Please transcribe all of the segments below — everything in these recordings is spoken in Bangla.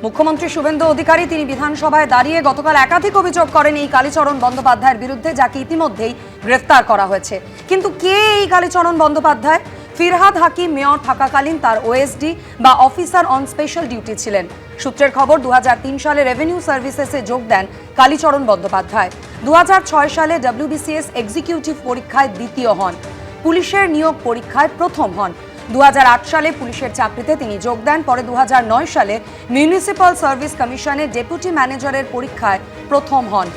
মুখ্যমন্ত্রী শুভেন্দু অধিকারী তিনি বিধানসভায় দাঁড়িয়ে গতকাল একাধিক অভিযোগ করেন এই কালীচরণ বন্দ্যোপাধ্যায়ের বিরুদ্ধে, যাকে ইতিমধ্যেই গ্রেফতার করা হয়েছে। কিন্তু কে এই কালীচরণ বন্দ্যোপাধ্যায়? ফিরহাদ হাকিম মেয়র থাকাকালীন তার ওএসডি বা অফিসার অন স্পেশাল ডিউটি ছিলেন। সূত্রের খবর 2003 সালে রেভিনিউ সার্ভিসেসে যোগ দেন কালীচরণ বন্দ্যোপাধ্যায়। 2006 সালে WBCS এক্সিকিউটিভ পরীক্ষায় দ্বিতীয় হন। পুলিশের নিয়োগ পরীক্ষায় প্রথম হন। 2008 সালে পুলিশের চাকরিতে তিনি যোগ দেন। পরে 2009 সালে মিউনিসিপ্যাল সার্ভিস কমিশনে ডেপুটি ম্যানেজারের পরীক্ষায় প্রথম হন।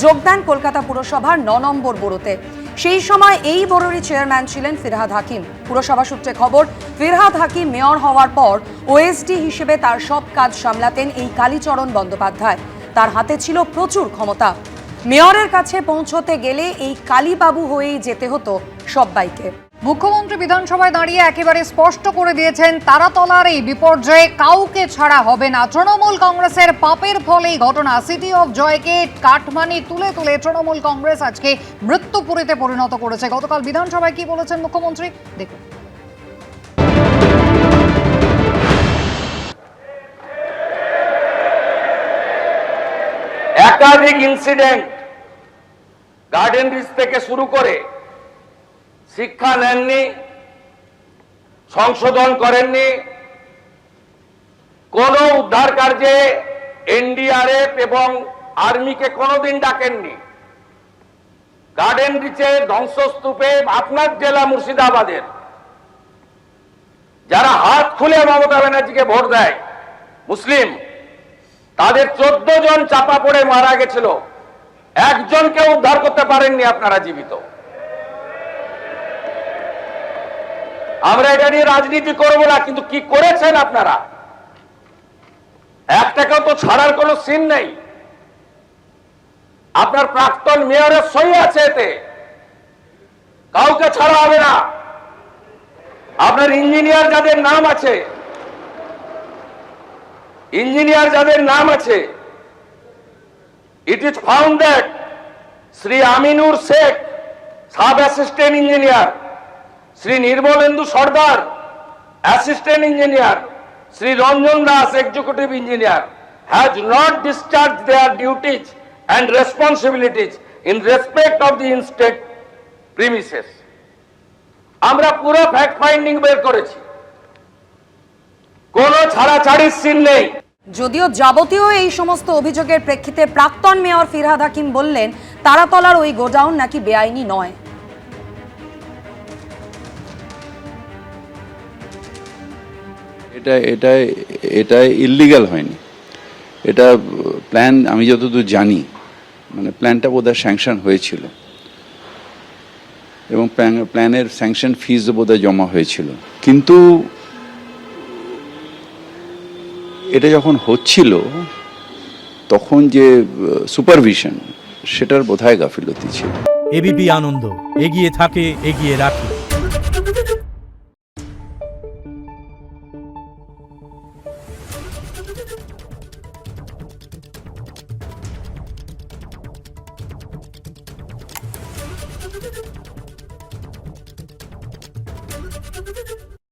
যোগ দেন কলকাতা পুরসভার 9 নম্বর বোরোতে। সেই সময় এই বোরোরই চেয়ারম্যান ছিলেন ফিরহাদ হাকিম। পুরসভা সূত্রে খবর, ফিরহাদ হাকিম মেয়র হওয়ার পর ওএসডি হিসেবে তার সব কাজ সামলাতেন এই কালীচরণ বন্দ্যোপাধ্যায়। তার হাতে ছিল প্রচুর ক্ষমতা। মেয়রের কাছে পৌঁছতে গেলে এই কালীবাবু হয়েই যেতে হতো সবাইকে। মুখ্যমন্ত্রী বিধানসভায় দাঁড়িয়ে একেবারে স্পষ্ট করে দিয়েছেন, তারাতলার এই বিপর্যয়ে কাউকে ছাড়া হবে না। তৃণমূল কংগ্রেসের পাপের ফলেই ঘটনা। সিটি অফ জয়কে কাটমানি তুলে তুলে তৃণমূল কংগ্রেস আজকে মৃত্যুপুরীতে পরিণত করেছে। গতকাল বিধানসভায় কি বলেছেন মুখ্যমন্ত্রী দেখুন। একাধিক ইনসিডেন্ট গার্ডেন রিচ থেকে শুরু করে শিক্ষা নেননি, সংশোধন করেননি, কোন উদ্ধার কার্যে এনডিআরএফ এবং আর্মিকে কোনোদিন ডাকেননি। গার্ডেন রিচে ধ্বংসস্তূপে আপনার জেলা মুর্শিদাবাদের যারা হাত খুলে মমতা ব্যানার্জিকে ভোট দেয় মুসলিম, তাদের 14 জন চাপা পড়ে মারা গেছিল, একজনকে উদ্ধার করতে পারেননি আপনারা জীবিত। আমরা এটা নিয়ে রাজনীতি করবো না, কিন্তু কি করেছেন আপনারা? একটাকেও তো ছাড়ার কোনো সিন নেই। আপনার প্রাক্তন মেয়রের সই আছে এতে, কাউকে ছাড়া হবে না। আপনার ইঞ্জিনিয়ার যাদের নাম আছে, it is found that Sri Aminur Sheikh, Sub Assistant Engineer, Sri Nirmalendu Sardar, Assistant Engineer, Sri Ranjan Das, Executive Engineer, has not discharged their duties and responsibilities in respect of the in-state premises. আমরা পুরো ফ্যাক্ট ফাইন্ডিং বের করেছি, কোনো ছাড়াছাড়ির সিন নেই। যদিও যাবতীয় এই সমস্ত অভিযোগের প্রেক্ষিতে প্রাক্তন মেয়র ফিরহাদ হাকিম বললেন, তারাতলার ওই গোডাউন নাকি বেআইনি নয়। এটা ইললিগাল হয়নি। এটা প্ল্যান, আমি যতদূর জানি, মানে প্ল্যানটা বোধহয় স্যাংশন হয়েছিল এবং প্ল্যানের স্যাংশন ফিজ বোধহয় জমা হয়েছিল। কিন্তু এটা যখন হচ্ছিল তখন যে সুপারভিশন, সেটার বোধহয় গাফিলতি ছিল। এবিপি আনন্দ, এগিয়ে থাকে, এগিয়ে রাখে।